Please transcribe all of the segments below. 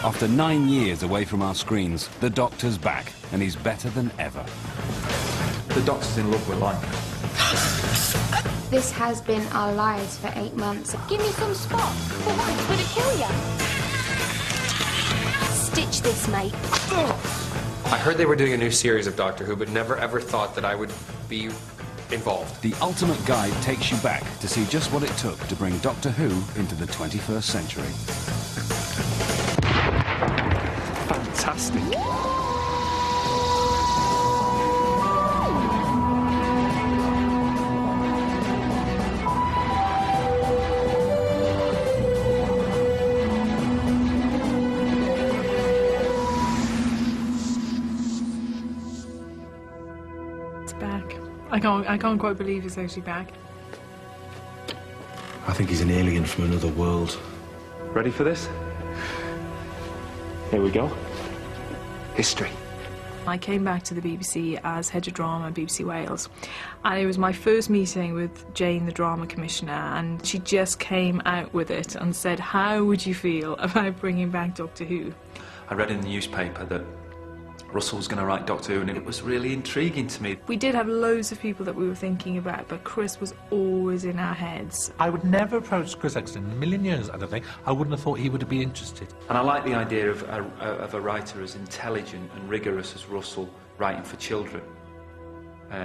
After 9 years away from our screens, the Doctor's back, and he's better than ever. The Doctor's in love with life. This has been our lives for 8 months. Give me some spot. For what? Would it kill you? Stitch this, mate. I heard they were doing a new series of Doctor Who, but never ever thought that I would be involved. The Ultimate Guide takes you back to see just what it took to bring Doctor Who into the 21st century. Fantastic. Back. I can't quite believe he's actually back. I think he's an alien from another world. Ready for this? Here we go. History. I came back to the BBC as head of drama at BBC Wales, and it was my first meeting with Jane, the drama commissioner, and she just came out with it and said, how would you feel about bringing back Doctor Who? I read in the newspaper that Russell was going to write Doctor Who, and it was really intriguing to me. We did have loads of people that we were thinking about, but Chris was always in our heads. I would never approach Chris Eccleston in a million years, I don't think. I wouldn't have thought he would have been interested. And I like the idea of a writer as intelligent and rigorous as Russell writing for children.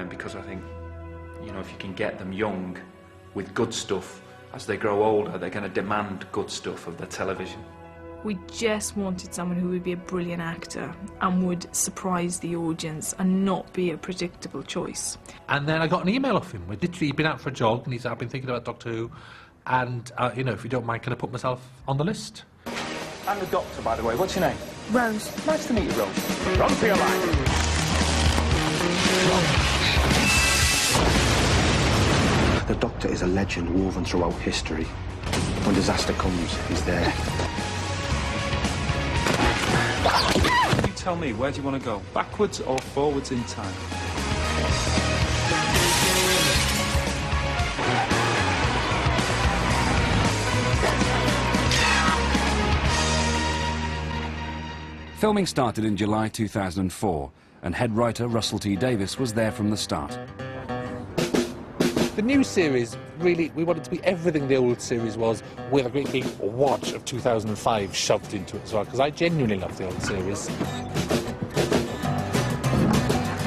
Because I think, you know, if you can get them young with good stuff, as they grow older, they're going to demand good stuff of their television. We just wanted someone who would be a brilliant actor and would surprise the audience and not be a predictable choice. And then I got an email off him. We'd literally been out for a jog, and he said, I've been thinking about Doctor Who, and, you know, if you don't mind, can I put myself on the list? I'm the Doctor, by the way. What's your name? Rose. Nice to meet you, Rose. Run for your life. The Doctor is a legend woven throughout history. When disaster comes, he's there. You tell me, where do you want to go? Backwards or forwards in time? Filming started in July 2004, and head writer Russell T Davies was there from the start. The new series, really, we wanted to be everything the old series was, with a great big watch of 2005 shoved into it as well, because I genuinely love the old series.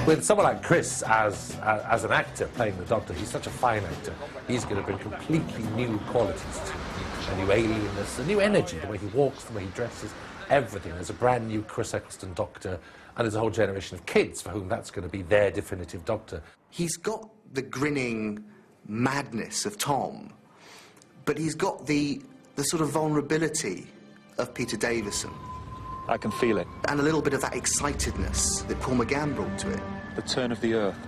With someone like Chris as an actor playing the Doctor, he's such a fine actor. He's going to bring completely new qualities to it, a new alienness, a new energy, the way he walks, the way he dresses, everything. There's a brand new Chris Eccleston Doctor, and there's a whole generation of kids for whom that's going to be their definitive Doctor. He's got the grinning madness of Tom, but he's got the sort of vulnerability of Peter Davison. I can feel it. And a little bit of that excitedness that Paul McGann brought to it. The turn of the earth.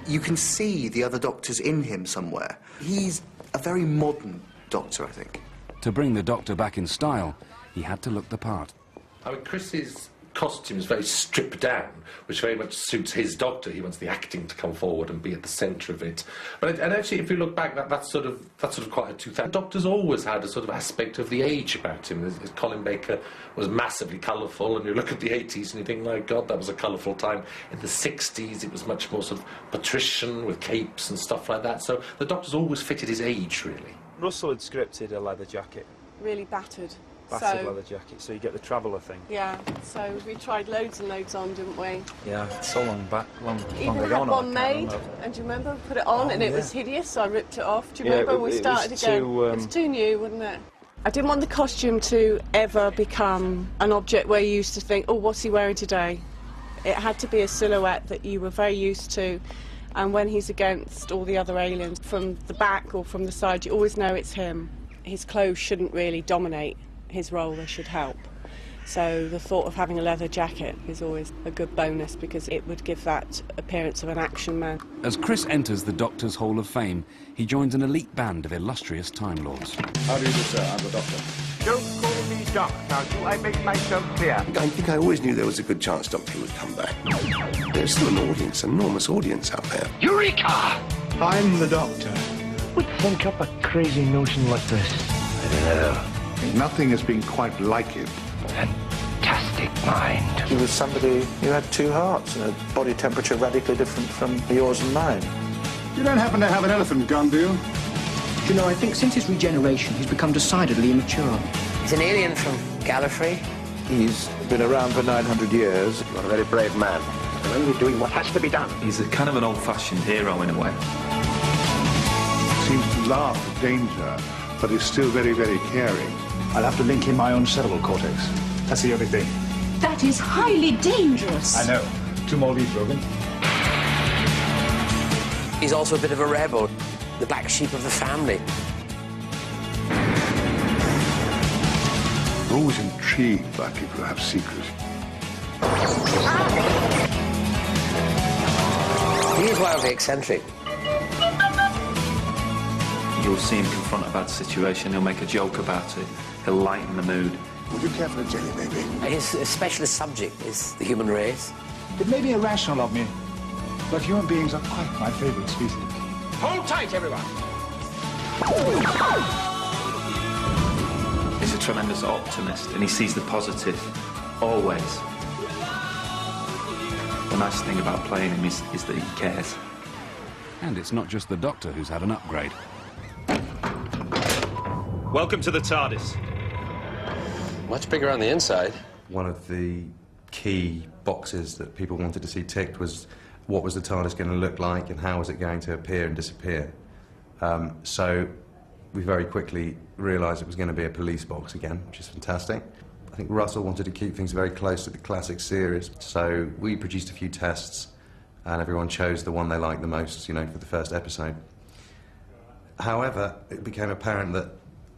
You can see the other Doctors in him somewhere. He's a very modern Doctor, I think. To bring the Doctor back in style, he had to look the part. I mean, Chris's costume is very stripped down, which very much suits his Doctor. He wants the acting to come forward and be at the centre of it. But and actually, if you look back, that's sort of quite a 2000. Doctor's always had a sort of aspect of the age about him. Colin Baker was massively colourful, and you look at the 80s and you think, my God, that was a colourful time. In the 60s, it was much more sort of patrician with capes and stuff like that. So the Doctor's always fitted his age, really. Russell had scripted a leather jacket. Really battered. Battered leather jacket, so you get the traveller thing. Yeah, so we tried loads and loads on, didn't we? Yeah, so long back, long Even ago had now, one made, and do you remember? Put it on, and it was hideous, so I ripped it off. Do you remember when we started again? It was too new, wasn't it? I didn't want the costume to ever become an object where you used to think, oh, what's he wearing today? It had to be a silhouette that you were very used to, and when he's against all the other aliens, from the back or from the side, you always know it's him. His clothes shouldn't really dominate his role, they should help. So the thought of having a leather jacket is always a good bonus, because it would give that appearance of an action man. As Chris enters the Doctor's Hall of Fame, he joins an elite band of illustrious Time Lords. How do you do, sir? I'm the Doctor. Don't call me Doc. Now, do I make myself clear? I think I always knew there was a good chance Doctor would come back. There's still an audience, an enormous audience out there. Eureka! I'm the Doctor. Would think up a crazy notion like this? I don't know. Nothing has been quite like it. And mind. He was somebody who had two hearts and a body temperature radically different from yours and mine. You don't happen to have an elephant gun, do you? You know, I think since his regeneration, he's become decidedly immature. He's an alien from Gallifrey. He's been around for 900 years. You're a very brave man. You're only doing what has to be done. He's a kind of an old-fashioned hero in a way. Seems to laugh at danger, but is still very, very caring. I'll have to link in my own cerebral cortex. That's the only thing. That is highly dangerous. I know. 2 more leads, Rogan. He's also a bit of a rebel, the black sheep of the family. I'm always intrigued by people who have secrets. He is wildly eccentric. You'll see him confront a bad situation, he'll make a joke about it, he'll lighten the mood. Would you care for a jelly, maybe? His specialist subject is the human race. It may be irrational of me, but human beings are quite my favourite species. Hold tight, everyone! He's a tremendous optimist and he sees the positive, always. The nice thing about playing him is that he cares. And it's not just the Doctor who's had an upgrade. Welcome to the TARDIS. Much bigger on the inside. One of the key boxes that people wanted to see ticked was what was the TARDIS going to look like and how was it going to appear and disappear. So we very quickly realised it was going to be a police box again, which is fantastic. I think Russell wanted to keep things very close to the classic series, so we produced a few tests and everyone chose the one they liked the most, you know, for the first episode. However, it became apparent that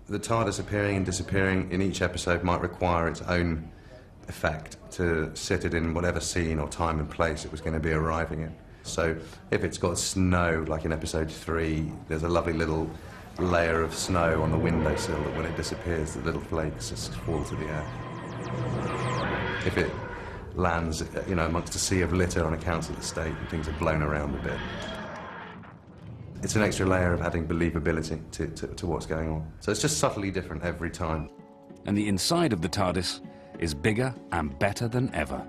the TARDIS appearing and disappearing in each episode might require its own effect to sit it in whatever scene or time and place it was going to be arriving in. So if it's got snow, like in episode 3, there's a lovely little layer of snow on the windowsill that when it disappears, the little flakes just fall to the air. If it lands, you know, amongst a sea of litter on a council estate and things are blown around a bit, it's an extra layer of adding believability to what's going on. So it's just subtly different every time. And the inside of the TARDIS is bigger and better than ever.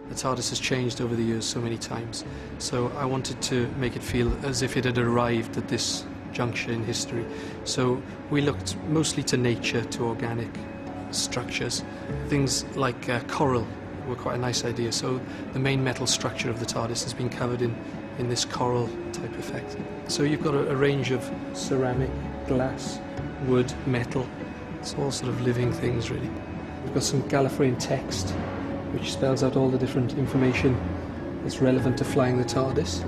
The TARDIS has changed over the years so many times, so I wanted to make it feel as if it had arrived at this juncture in history. So we looked mostly to nature, to organic structures. Things like coral were quite a nice idea, so the main metal structure of the TARDIS has been covered in this coral type effect. So you've got a range of ceramic, glass, wood, metal. It's all sort of living things, really. We've got some Gallifreyan text, which spells out all the different information that's relevant to flying the TARDIS.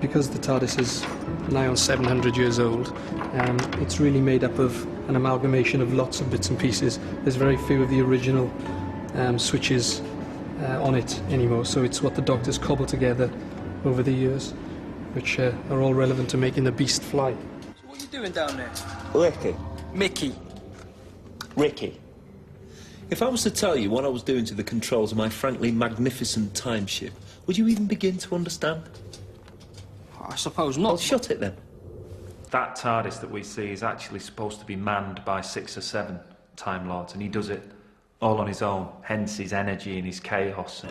Because the TARDIS is nigh on 700 years old, it's really made up of an amalgamation of lots of bits and pieces. There's very few of the original switches on it anymore, so it's what the Doctor's cobbled together over the years, which are all relevant to making the beast fly. So what are you doing down there? Ricky. Mickey. Ricky. If I was to tell you what I was doing to the controls of my frankly magnificent time ship, would you even begin to understand? I suppose not. Well, shut it then. That TARDIS that we see is actually supposed to be manned by 6 or 7 Time Lords, and he does it all on his own, hence his energy and his chaos.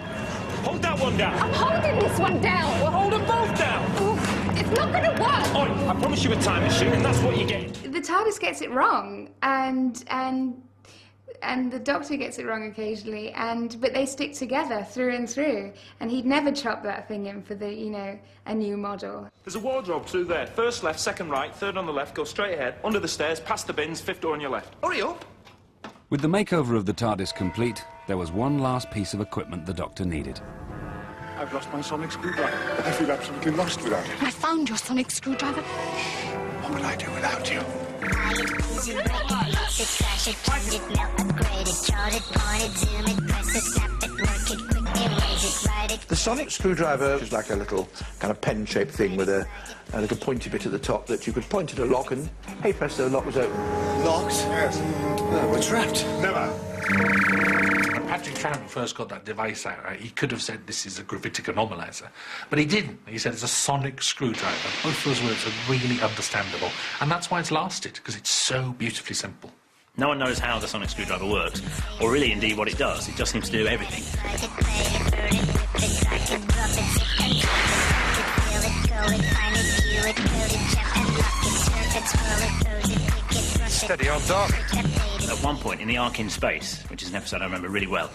Hold that one down! I'm holding this one down! Well, hold them both down! Oof, it's not gonna work! Oi, I promise you a time machine, and that's what you get. The TARDIS gets it wrong, and the Doctor gets it wrong occasionally, but they stick together through and through, and he'd never chop that thing in for the, you know, a new model. There's a wardrobe through there. First left, second right, third on the left, go straight ahead, under the stairs, past the bins, 5th door on your left. Hurry up! With the makeover of the TARDIS complete, there was one last piece of equipment the Doctor needed. I've lost my sonic screwdriver. I feel absolutely lost without it. I found your sonic screwdriver. What would I do without you? The sonic screwdriver is like a little kind of pen-shaped thing with a little pointy bit at the top that you could point at a lock and, hey presto, the lock was open. Locked? Yes. No, we're trapped. Never. When Patrick Troughton first got that device out, right, he could have said this is a gravitic anomalizer, but he didn't. He said it's a sonic screwdriver. Both those words are really understandable, and that's why it's lasted, because it's so beautifully simple. No one knows how the sonic screwdriver works, or really indeed what it does. It just seems to do everything. Steady on, Doc. At one point in the Ark in Space, which is an episode I remember really well,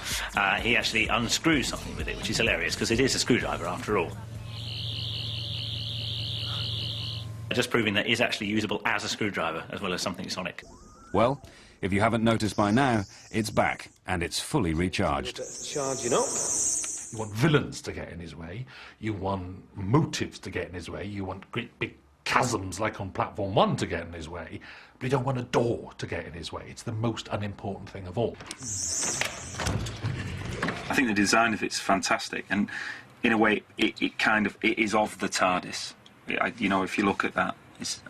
he actually unscrews something with it, which is hilarious, because it is a screwdriver after all. Just proving that it is actually usable as a screwdriver, as well as something sonic. Well, if you haven't noticed by now, it's back, and it's fully recharged. Charging up. You want villains to get in his way, you want motives to get in his way, you want great big chasms like on Platform 1 to get in his way, but you don't want a door to get in his way. It's the most unimportant thing of all. I think the design of it's fantastic, and in a way it is of the TARDIS. You know, if you look at that, it's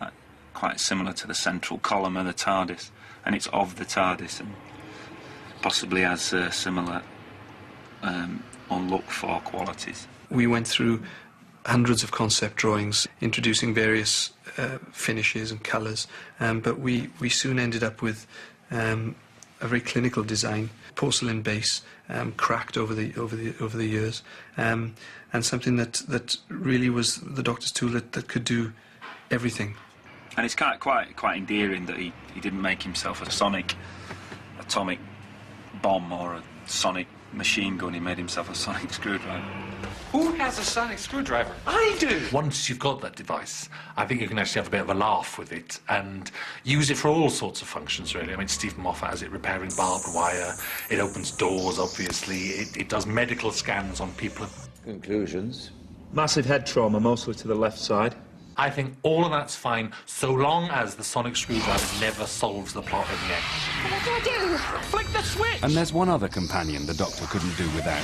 quite similar to the central column of the TARDIS, and it's of the TARDIS, and possibly has similar unlooked-for qualities. We went through hundreds of concept drawings, introducing various finishes and colours, but we soon ended up with a very clinical design, porcelain base, cracked over the years, and something that really was the Doctor's tool that could do everything. And it's quite endearing that he didn't make himself a sonic atomic bomb or a sonic machine gun. He made himself a sonic screwdriver. Who has a sonic screwdriver? I do! Once you've got that device, I think you can actually have a bit of a laugh with it and use it for all sorts of functions, really. I mean, Stephen Moffat has it repairing barbed wire, it opens doors, obviously, it does medical scans on people. Conclusions? Massive head trauma, mostly to the left side. I think all of that's fine, so long as the sonic screwdriver never solves the plot in the end. What do I do? Flick the switch! And there's one other companion the Doctor couldn't do without.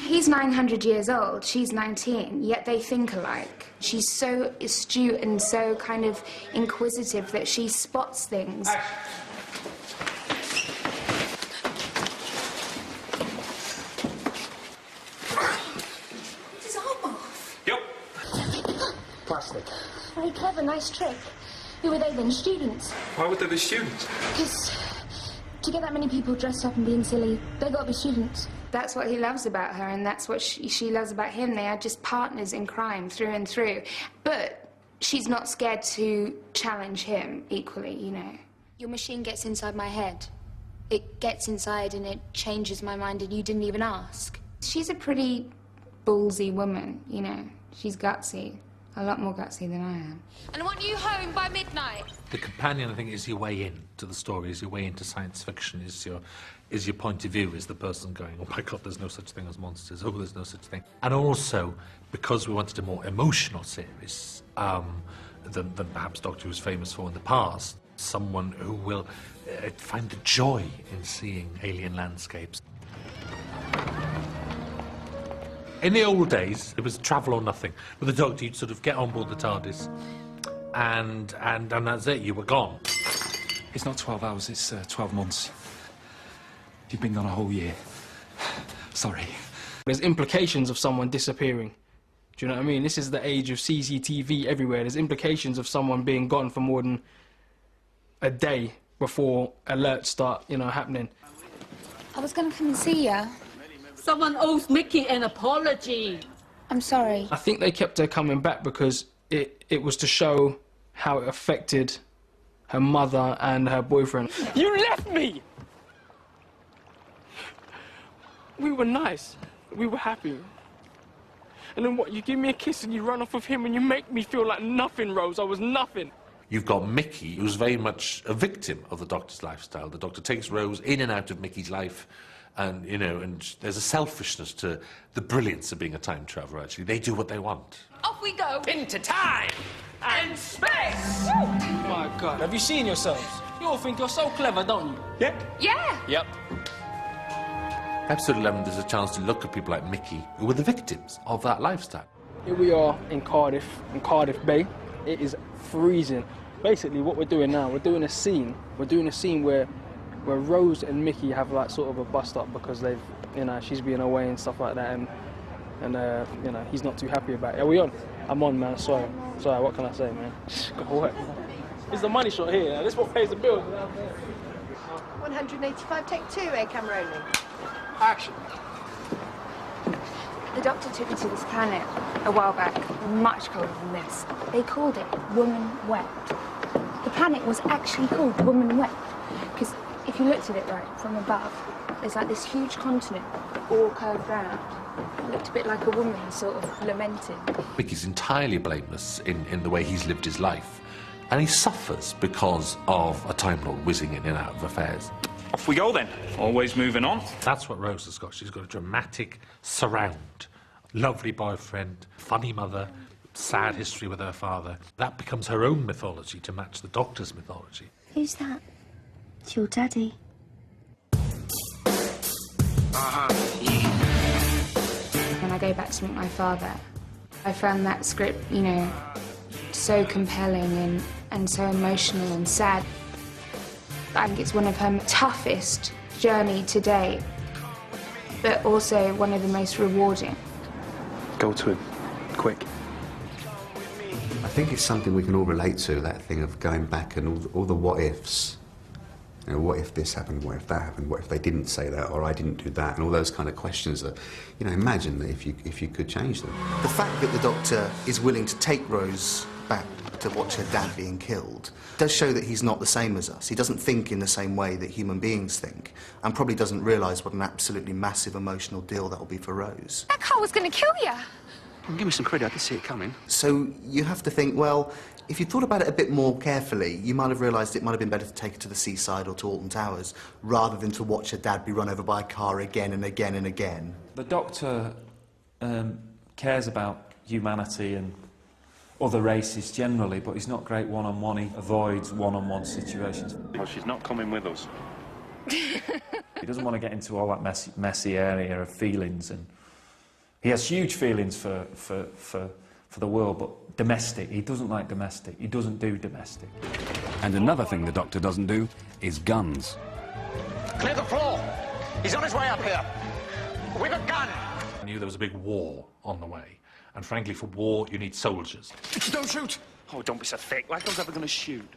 He's 900 years old, she's 19, yet they think alike. She's so astute and so kind of inquisitive that she spots things. His arm off. Yep. Plastic. Very clever, nice trick. Who were they then? Students? Why would they be students? Because to get that many people dressed up and being silly, they got to be students. That's what he loves about her, and that's what she loves about him. They are just partners in crime through and through. But she's not scared to challenge him equally, you know. Your machine gets inside my head. It gets inside and it changes my mind, and you didn't even ask. She's a pretty ballsy woman, you know. She's gutsy. A lot more gutsy than I am. And I want you home by midnight. The companion, I think, is your way in to the story, is your way into science fiction, is your point of view, is the person going, oh my God, there's no such thing as monsters, oh, there's no such thing. And also, because we wanted a more emotional series than perhaps Doctor was famous for in the past, someone who will find the joy in seeing alien landscapes. In the old days, it was travel or nothing. With the Doctor, you'd sort of get on board the TARDIS, and that's it, you were gone. It's not 12 hours, it's 12 months. You've been gone a whole year. Sorry. There's implications of someone disappearing. Do you know what I mean? This is the age of CCTV everywhere. There's implications of someone being gone for more than a day before alerts start, you know, happening. I was going to come and see you. Someone owes Mickey an apology. I'm sorry. I think they kept her coming back because it was to show how it affected her mother and her boyfriend. You left me! We were nice. We were happy. And then what, you give me a kiss and you run off with him and you make me feel like nothing, Rose. I was nothing. You've got Mickey, who's very much a victim of the Doctor's lifestyle. The Doctor takes Rose in and out of Mickey's life, and, you know, and there's a selfishness to the brilliance of being a time traveller, actually. They do what they want. Off we go. Into time and space! My God, have you seen yourselves? You all think you're so clever, don't you? Yep. Yeah. Yep. Episode 11, there's a chance to look at people like Mickey, who were the victims of that lifestyle. Here we are in Cardiff Bay. It is freezing. Basically, what we're doing now, we're doing a scene where Rose and Mickey have like sort of a bust up because they've, you know, she's been away and stuff like that, and you know, he's not too happy about it. Are we on? I'm on, man. Sorry, what can I say, man? Got work, man. It's the money shot here. This is what pays the bills. 185, take 2, camera rolling. Action. The doctor took me to this planet a while back, much colder than this. They called it Woman Wept. The planet was actually called Woman Wept because if you looked at it right from above, there's like this huge continent all curved round. It looked a bit like a woman sort of lamenting. Mickey's entirely blameless in the way he's lived his life. And he suffers because of a Time Lord whizzing in and out of affairs. Off we go then. Always moving on. That's what Rose has got. She's got a dramatic surround. Lovely boyfriend, funny mother, sad history with her father. That becomes her own mythology to match the Doctor's mythology. Who's that? It's your daddy. When I go back to meet my father, I found that script, you know, so compelling and so emotional and sad. I think it's one of her toughest journey to date, but also one of the most rewarding. Go to him. Quick. I think it's something we can all relate to, that thing of going back and all the what-ifs. You know, what if this happened, what if that happened, what if they didn't say that, or I didn't do that, and all those kind of questions that, you know, imagine that if you could change them. The fact that the Doctor is willing to take Rose back to watch her dad being killed does show that he's not the same as us. He doesn't think in the same way that human beings think, and probably doesn't realise what an absolutely massive emotional deal that will be for Rose. That car was going to kill you. Give me some credit, I can see it coming. So you have to think, well, if you thought about it a bit more carefully, you might have realised it might have been better to take her to the seaside or to Alton Towers, rather than to watch her dad be run over by a car again and again and again. The Doctor cares about humanity and other races generally, but he's not great one-on-one. He avoids one-on-one situations. Well, she's not coming with us. He doesn't want to get into all that messy area of feelings, and he has huge feelings for the world, but domestic. He doesn't like domestic. He doesn't do domestic. And another thing the Doctor doesn't do is guns. Clear the floor. He's on his way up here. With a gun. I knew there was a big war on the way. And frankly, for war, you need soldiers. Don't shoot. Oh, don't be so thick. Like I was ever going to shoot.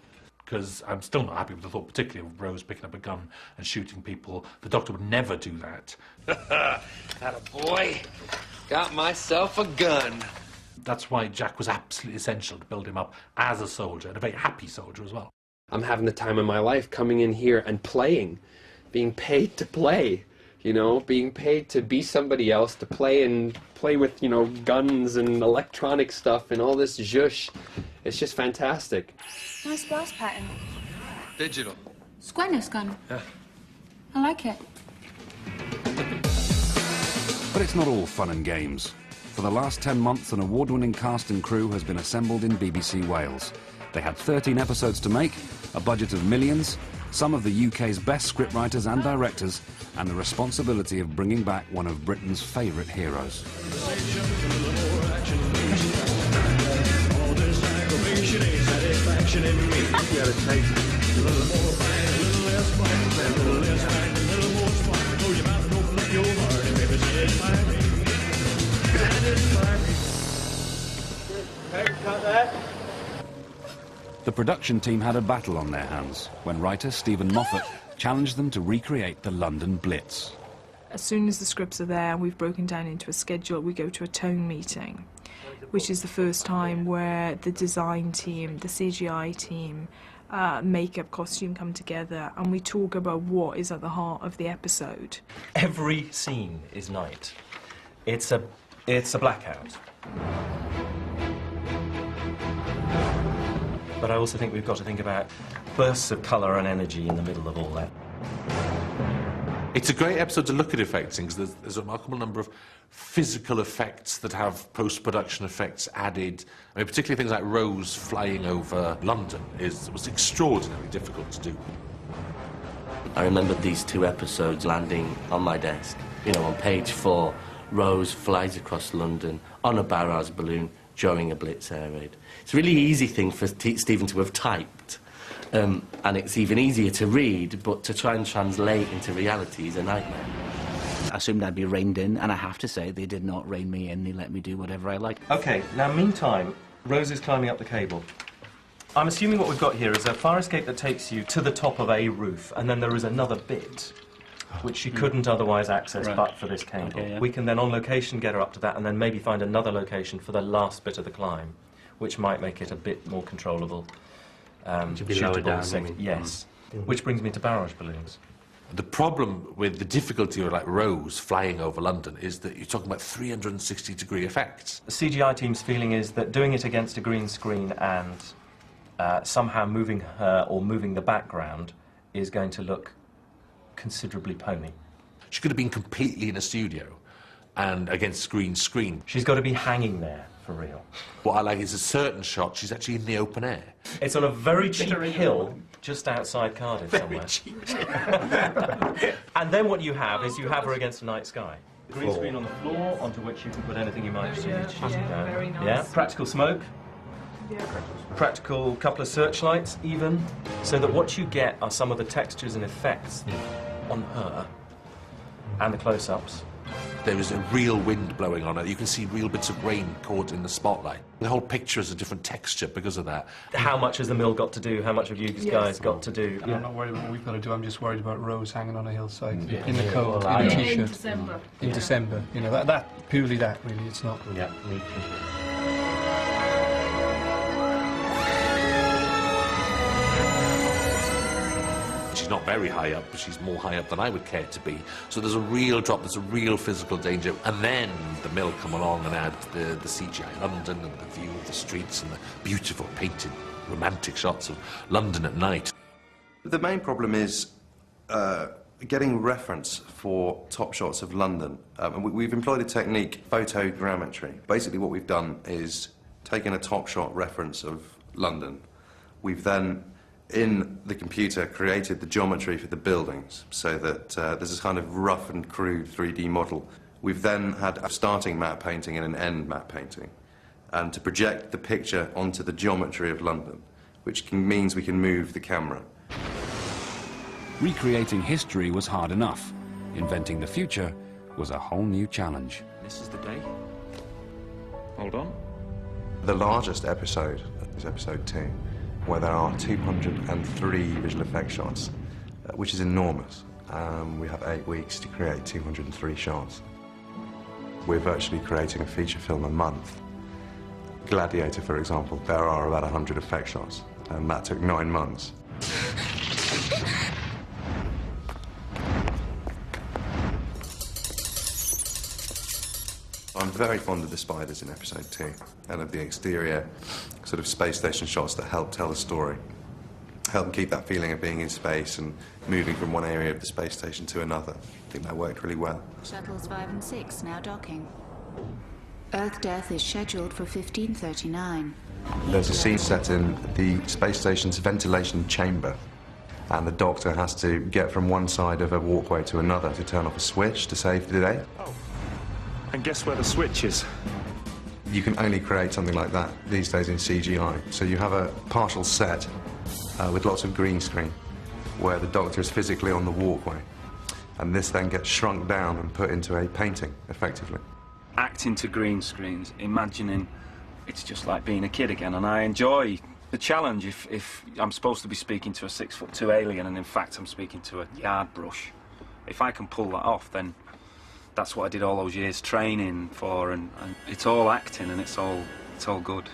Because I'm still not happy with the thought, particularly of Rose picking up a gun and shooting people. The Doctor would never do that. Attaboy. Got myself a gun. That's why Jack was absolutely essential to build him up as a soldier, and a very happy soldier as well. I'm having the time of my life coming in here and playing, being paid to play, you know, being paid to be somebody else, to play with, you know, guns and electronic stuff and all this zhush. It's just fantastic. Nice brass pattern. Digital. Squareness gun. Yeah. I like it. But it's not all fun and games. For the last 10 months, an award-winning cast and crew has been assembled in BBC Wales. They had 13 episodes to make, a budget of millions, some of the UK's best scriptwriters and directors, and the responsibility of bringing back one of Britain's favourite heroes. The production team had a battle on their hands when writer Stephen Moffat challenged them to recreate the London Blitz. As soon as the scripts are there and we've broken down into a schedule, we go to a tone meeting, which is the first time where the design team, the CGI team, makeup, costume come together, and we talk about what is at the heart of the episode. Every scene is night. It's a blackout. But I also think we've got to think about bursts of colour and energy in the middle of all that. It's a great episode to look at effects in, because there's a remarkable number of physical effects that have post-production effects added. I mean, particularly things like Rose flying over London was extraordinarily difficult to do. I remember these 2 episodes landing on my desk. You know, on page 4, Rose flies across London on a Barras balloon during a Blitz air raid. It's a really easy thing for Stephen to have typed, and it's even easier to read, but to try and translate into reality is a nightmare. I assumed I'd be reined in, and I have to say, they did not rein me in. They let me do whatever I like. OK, now meantime, Rose is climbing up the cable. I'm assuming what we've got here is a fire escape that takes you to the top of a roof, and then there is another bit which she couldn't otherwise access but for this cable. Okay, yeah. We can then on location get her up to that, and then maybe find another location for the last bit of the climb, which might make it a bit more controllable. To be lower down, safe- you mean? Yes. Which brings me to barrage balloons. The problem with the difficulty of like Rose flying over London is that you're talking about 360-degree effects. The CGI team's feeling is that doing it against a green screen and somehow moving her or moving the background is going to look considerably pony. She could have been completely in a studio and against green screen. She's got to be hanging there for real. What I like is a certain shot, she's actually in the open air. It's on a very cheap hill just outside Cardiff somewhere. And then what you have is you have her against a night sky. Green screen on the floor, onto which you can put anything you might choose. very nice. Yeah, practical smoke. Practical couple of searchlights, even, so that what you get are some of the textures and effects on her and the close-ups. There is a real wind blowing on her. You can see real bits of rain caught in the spotlight. The whole picture is a different texture because of that. How much has the mill got to do? How much have you guys got to do? And I'm not worried about what we've got to do. I'm just worried about Rose hanging on a hillside Yeah. in the cold, Well, in a in t-shirt. December. In December. You know, that purely that, really. It's not. Yeah, me too. She's not very high up, but she's more high up than I would care to be. So there's a real drop, there's a real physical danger. And then the mill come along and add the CGI London and the view of the streets and the beautiful painted romantic shots of London at night. The main problem is getting reference for top shots of London. And we've employed a technique, photogrammetry. Basically what we've done is taken a top shot reference of London. We've then, in the computer, created the geometry for the buildings so that there's this kind of rough and crude 3D model. We've then had a starting matte painting and an end matte painting, and to project the picture onto the geometry of London, which means we can move the camera. Recreating history was hard enough. Inventing the future was a whole new challenge. This is the day. Hold on. The largest episode is episode 2, where there are 203 visual effects shots, which is enormous. We have 8 weeks to create 203 shots. We're virtually creating a feature film a month. Gladiator, for example, there are about 100 effect shots, and that took 9 months. I'm very fond of the spiders in episode 2 and of the exterior sort of space station shots that help tell the story. Help keep that feeling of being in space and moving from one area of the space station to another. I think that worked really well. Shuttles 5 and 6 now docking. Earth death is scheduled for 15:39. There's a scene set in the space station's ventilation chamber, and the Doctor has to get from one side of a walkway to another to turn off a switch to save the day. Oh. And guess where the switch is? You can only create something like that these days in CGI. So you have a partial set with lots of green screen where the Doctor is physically on the walkway, and this then gets shrunk down and put into a painting, effectively. Acting to green screens, imagining it's just like being a kid again, and I enjoy the challenge. If I'm supposed to be speaking to a 6'2" alien and in fact I'm speaking to a yard brush, if I can pull that off, then that's what I did all those years training for, and it's all acting and it's all good.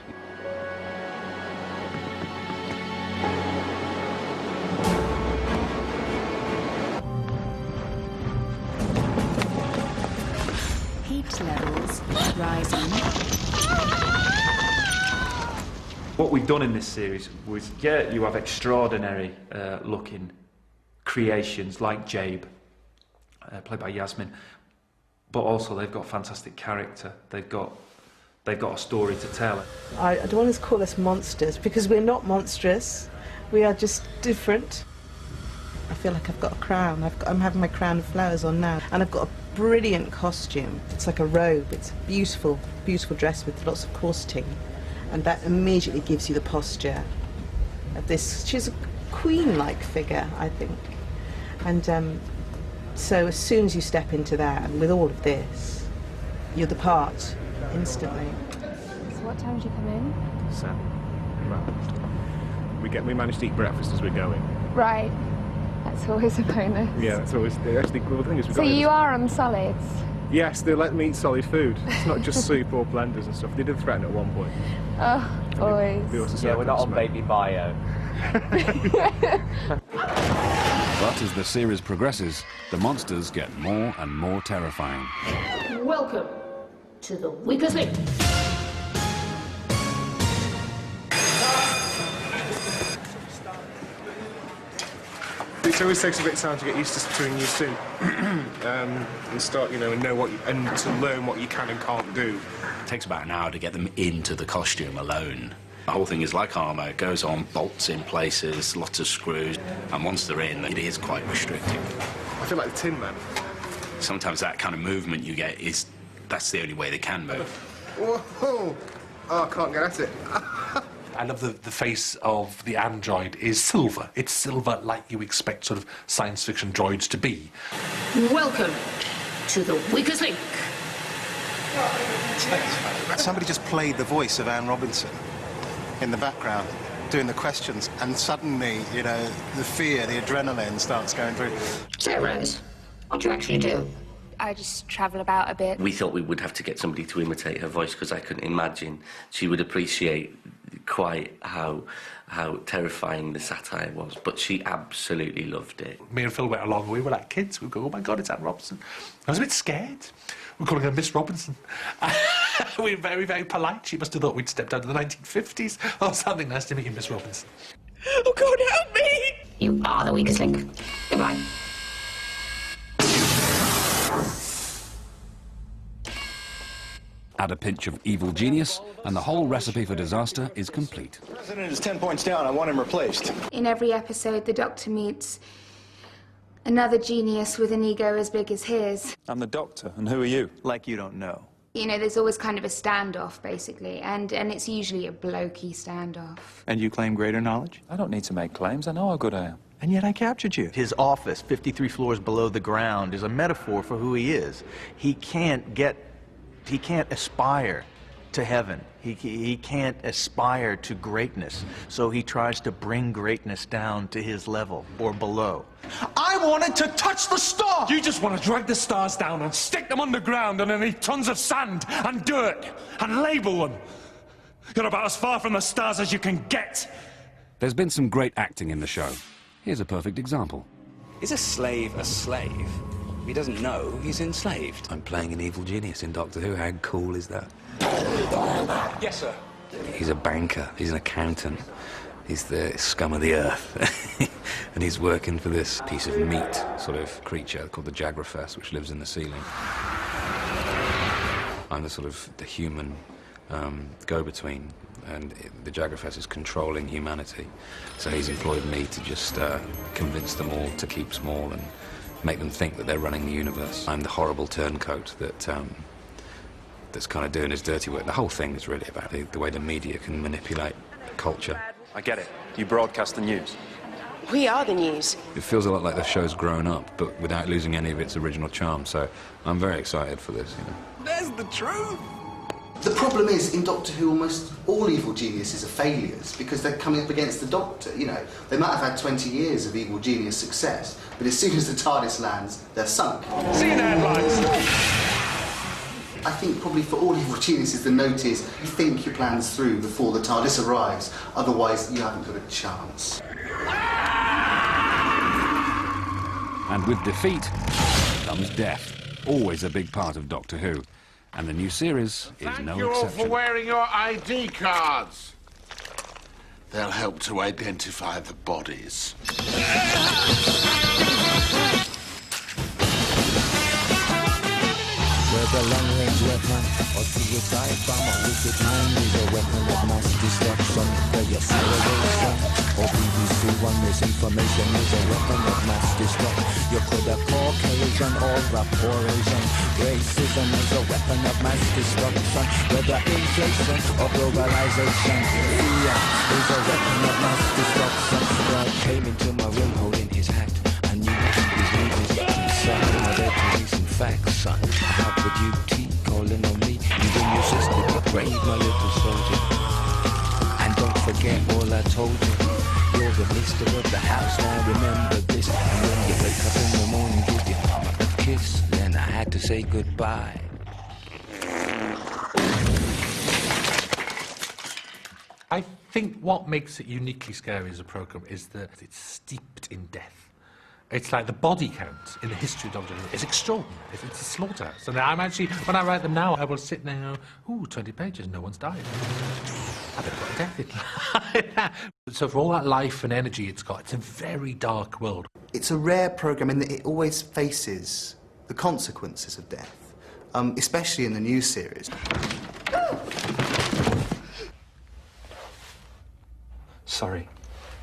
Heat levels rising. What we've done in this series was, yeah, you have extraordinary looking creations like Jabe, played by Yasmin, but also they've got fantastic character. They've got a story to tell. I don't want to call us monsters because we're not monstrous. We are just different. I feel like I've got a crown. I'm having my crown of flowers on now, and I've got a brilliant costume. It's like a robe. It's a beautiful, beautiful dress with lots of corseting, and that immediately gives you the posture of this. She's a queen-like figure, I think, and so as soon as you step into that, and with all of this, you're the part instantly. So what time did you come in? 7. we managed to eat breakfast as we're going. Right. That's always a bonus. Yeah, that's always the cool thing is we So got you are on solids? Yes, they let me eat solid food. It's not just soup or blenders and stuff. They did threaten at one point. Oh, boys. They also said Yeah, I we're not on couldn't baby bio. But as the series progresses, the monsters get more and more terrifying. Welcome to the weakest link. It always takes a bit of time to get used to a new suit and start, and and to learn what you can and can't do. It takes about an hour to get them into the costume alone. The whole thing is like armour, it goes on, bolts in places, lots of screws, and once they're in, it is quite restricting. I feel like the Tin Man. Sometimes that kind of movement you get that's the only way they can move. Whoa! Oh, I can't get at it. I love the face of the android is silver. It's silver like you expect sort of science fiction droids to be. Welcome to the weakest link. Somebody just played the voice of Anne Robinson in the background, doing the questions, and suddenly, the fear, the adrenaline starts going through. So, Rose, what do you actually do? I just travel about a bit. We thought we would have to get somebody to imitate her voice because I couldn't imagine she would appreciate quite how terrifying the satire was, but she absolutely loved it. Me and Phil went along, we were like kids. We go, oh my God, it's Anne Robinson. I was a bit scared. We're calling her Miss Robinson. We were very, very polite. She must have thought we'd stepped out of the 1950s. Oh, something nice to meet you, Miss Robinson. Oh, God, help me! You are the weakest link. Goodbye. Add a pinch of evil genius, and the whole recipe for disaster is complete. The president is 10 points down. I want him replaced. In every episode, the Doctor meets another genius with an ego as big as his. I'm the Doctor, and who are you? Like you don't know. There's always kind of a standoff, basically, and it's usually a blokey standoff. And you claim greater knowledge? I don't need to make claims. I know how good I am. And yet I captured you. His office, 53 floors below the ground, is a metaphor for who he is. He can't aspire to heaven. He can't aspire to greatness. So he tries to bring greatness down to his level or below. I wanted to touch the stars! You just want to drag the stars down and stick them underground underneath tons of sand and dirt and label them. You're about as far from the stars as you can get. There's been some great acting in the show. Here's a perfect example. Is a slave a slave? He doesn't know he's enslaved. I'm playing an evil genius in Doctor Who. How cool is that? Yes, sir. He's a banker. He's an accountant. He's the scum of the earth. And he's working for this piece of meat sort of creature called the Jagrafess, which lives in the ceiling. I'm the human go-between, and the Jagrafess is controlling humanity. So he's employed me to just convince them all to keep small and make them think that they're running the universe. I'm the horrible turncoat that's kind of doing his dirty work. The whole thing is really about the way the media can manipulate culture. I get it. You broadcast the news. We are the news. It feels a lot like the show's grown up, but without losing any of its original charm, so I'm very excited for this, There's the truth. The problem is, in Doctor Who, almost all evil geniuses are failures because they're coming up against the Doctor. They might have had 20 years of evil genius success, but as soon as the TARDIS lands, they're sunk. See you in the headlines. I think probably for all evil geniuses, the note is you think your plans through before the TARDIS arrives, otherwise you haven't got a chance. And with defeat comes death, always a big part of Doctor Who. And the new series is no Thank you all for exception. wearing your ID cards. They'll help to identify the bodies. Whether long-range weapon or to retire from a wicked mind is a weapon of mass destruction. Where your celebration or BBC One misinformation is a weapon of mass destruction. You could have Caucasian or Asian. Racism is a weapon of mass destruction. Whether inflation or globalization, fear is a weapon of mass destruction. God came into my room holding his hat. I knew his name was inside my bed to read some facts, son. How could you keep calling on me? Even your sister, brave, my little soldier. And don't forget all I told you. master of the house. Now remember this. And when you wake up in the morning, give your mama a kiss. Then I had to say goodbye. I think what makes it uniquely scary as a programme is that it's steeped in death. It's like the body count in the history of Doctor Who is extraordinary. It's a slaughterhouse. And I'm actually, when I write them now, I will sit there and go, ooh, 20 pages, no one's died. I better put a death in. So for all that life and energy it's got, it's a very dark world. It's a rare programme in that it always faces the consequences of death, especially in the new series. Sorry.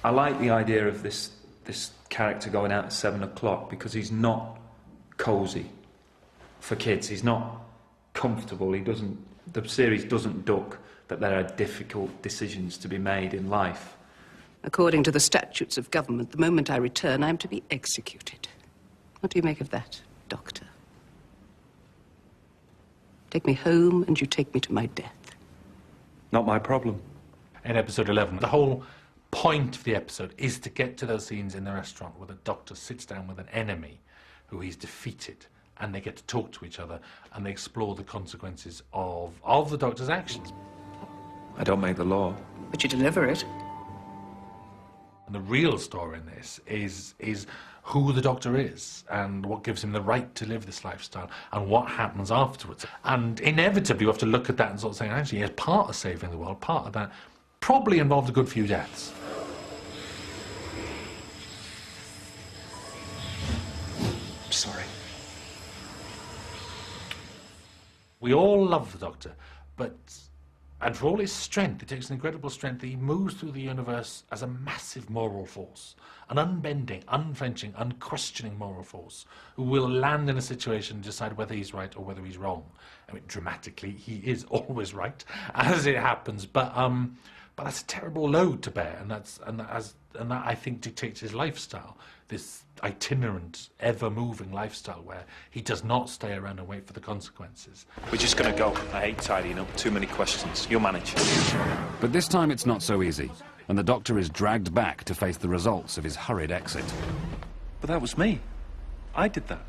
I like the idea of this character going out at 7 o'clock because he's not cosy for kids. He's not comfortable. The series doesn't duck that there are difficult decisions to be made in life. According to the statutes of government, the moment I return, I am to be executed. What do you make of that, Doctor? Take me home and you take me to my death. Not my problem. In episode 11, the whole point of the episode is to get to those scenes in the restaurant where the Doctor sits down with an enemy who he's defeated, and they get to talk to each other and they explore the consequences of the Doctor's actions. I don't make the law. But you deliver it. And the real story in this is who the Doctor is and what gives him the right to live this lifestyle and what happens afterwards. And inevitably you have to look at that and sort of say, actually, as part of saving the world, part of that probably involved a good few deaths. Sorry. We all love the Doctor, and for all his strength, it takes an incredible strength that he moves through the universe as a massive moral force, an unbending, unflinching, unquestioning moral force who will land in a situation and decide whether he's right or whether he's wrong. I mean, dramatically, he is always right, as it happens, but that's a terrible load to bear, and that I think dictates his lifestyle, this itinerant, ever-moving lifestyle where he does not stay around and wait for the consequences. We're just going to go. I hate tidying up. Too many questions. You'll manage. But this time it's not so easy, and the Doctor is dragged back to face the results of his hurried exit. But that was me. I did that.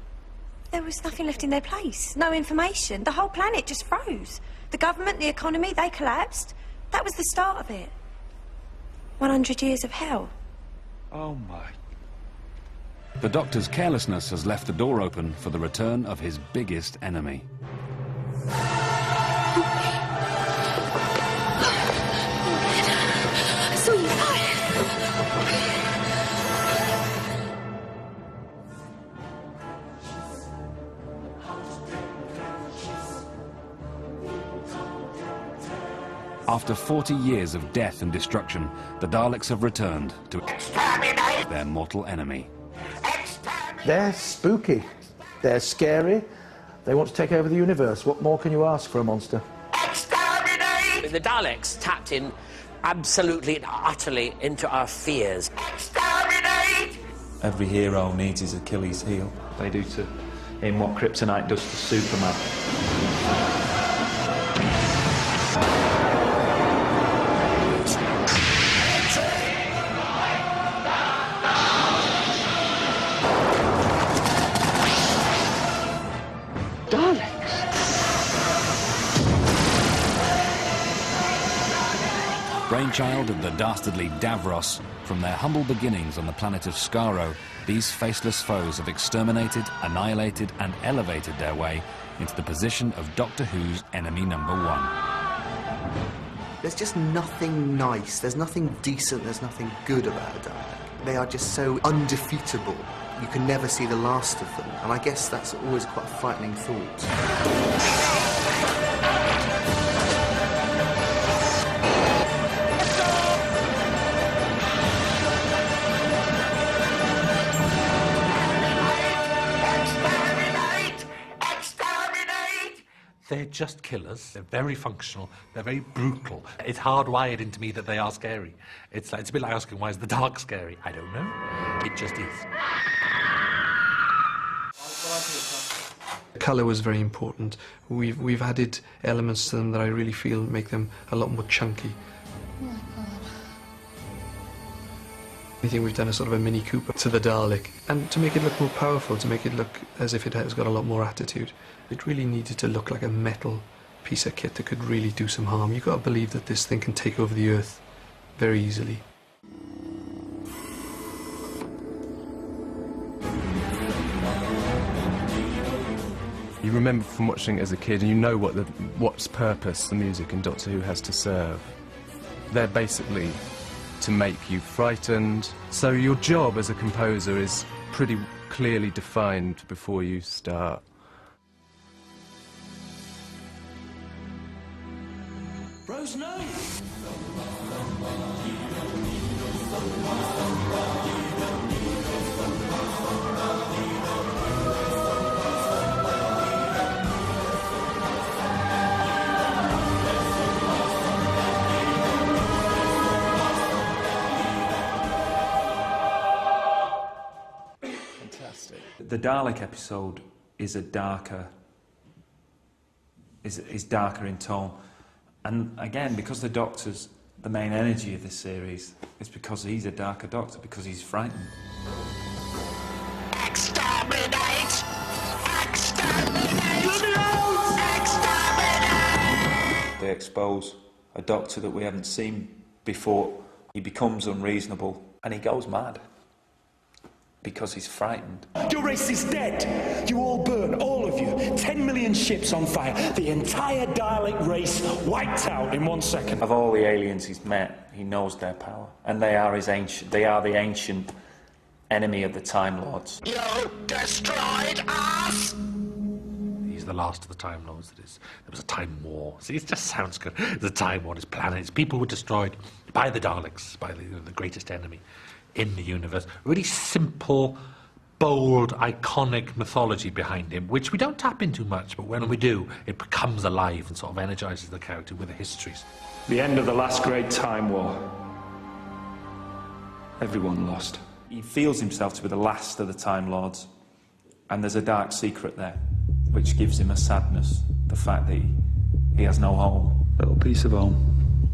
There was nothing left in their place. No information. The whole planet just froze. The government, the economy, they collapsed. That was the start of it. 100 years of hell. Oh, my. The Doctor's carelessness has left the door open for the return of his biggest enemy. I saw you fire. After 40 years of death and destruction, the Daleks have returned to exterminate their mortal enemy. They're spooky. They're scary. They want to take over the universe. What more can you ask for a monster? Exterminate! The Daleks tapped in absolutely and utterly into our fears. Exterminate! Every hero needs his Achilles heel. They do to him what kryptonite does to Superman. Brainchild of the dastardly Davros, from their humble beginnings on the planet of Skaro, these faceless foes have exterminated, annihilated and elevated their way into the position of Doctor Who's enemy #1. There's just nothing nice, there's nothing decent, there's nothing good about a Dalek. They are just so undefeatable. You can never see the last of them, and I guess that's always quite a frightening thought. They're just killers. They're very functional. They're very brutal. It's hardwired into me that they are scary. It's a bit like asking, why is the dark scary? I don't know. It just is. Colour was very important. We've added elements to them that I really feel make them a lot more chunky. Oh my God. I think we've done a sort of a Mini Cooper to the Dalek, and to make it look more powerful, to make it look as if it has got a lot more attitude. It really needed to look like a metal piece of kit that could really do some harm. You've got to believe that this thing can take over the Earth very easily. You remember from watching it as a kid, and you know what's purpose the music in Doctor Who has to serve. They're basically to make you frightened. So your job as a composer is pretty clearly defined before you start. Rose, no! The Dalek episode is darker in tone, and again, because the Doctor's the main energy of this series, it's because he's a darker Doctor, because he's frightened. Exterminate! Exterminate! Let me out! Exterminate! They expose a Doctor that we haven't seen before. He becomes unreasonable and he goes mad because he's frightened. Your race is dead. You all burn, all of you. 10 million ships on fire. The entire Dalek race wiped out in 1 second. Of all the aliens he's met, he knows their power, and they are the ancient enemy of the Time Lords. You destroyed us! He's the last of the Time Lords. There was a time war. See, it just sounds good. The Time War, his planets, people were destroyed by the Daleks, by the greatest enemy in the universe. Really simple, bold, iconic mythology behind him, which we don't tap into much, but when we do, it becomes alive and sort of energises the character with the histories. The end of the last great Time War. Everyone lost. He feels himself to be the last of the Time Lords, and there's a dark secret there, which gives him a sadness, the fact that he has no home. Little piece of home,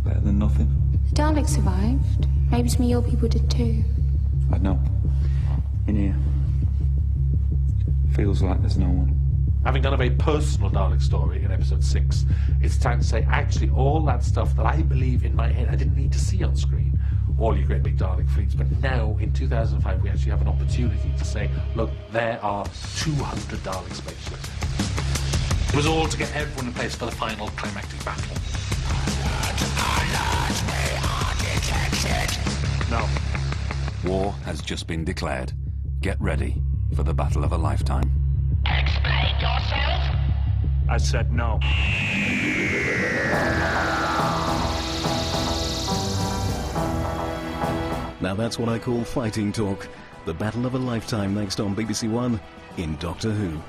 better than nothing. The Daleks survived. Maybe some of your people did too. I know. In here. Feels like there's no one. Having done a very personal Dalek story in episode 6, it's time to say, actually, all that stuff that I believe in my head I didn't need to see on screen, all your great big Dalek fleets, but now, in 2005, we actually have an opportunity to say, look, there are 200 Dalek spaceships. It was all to get everyone in place for the final climactic battle. No. War has just been declared. Get ready for the battle of a lifetime. Explain yourself! I said no. Now that's what I call fighting talk. The battle of a lifetime next on BBC One in Doctor Who.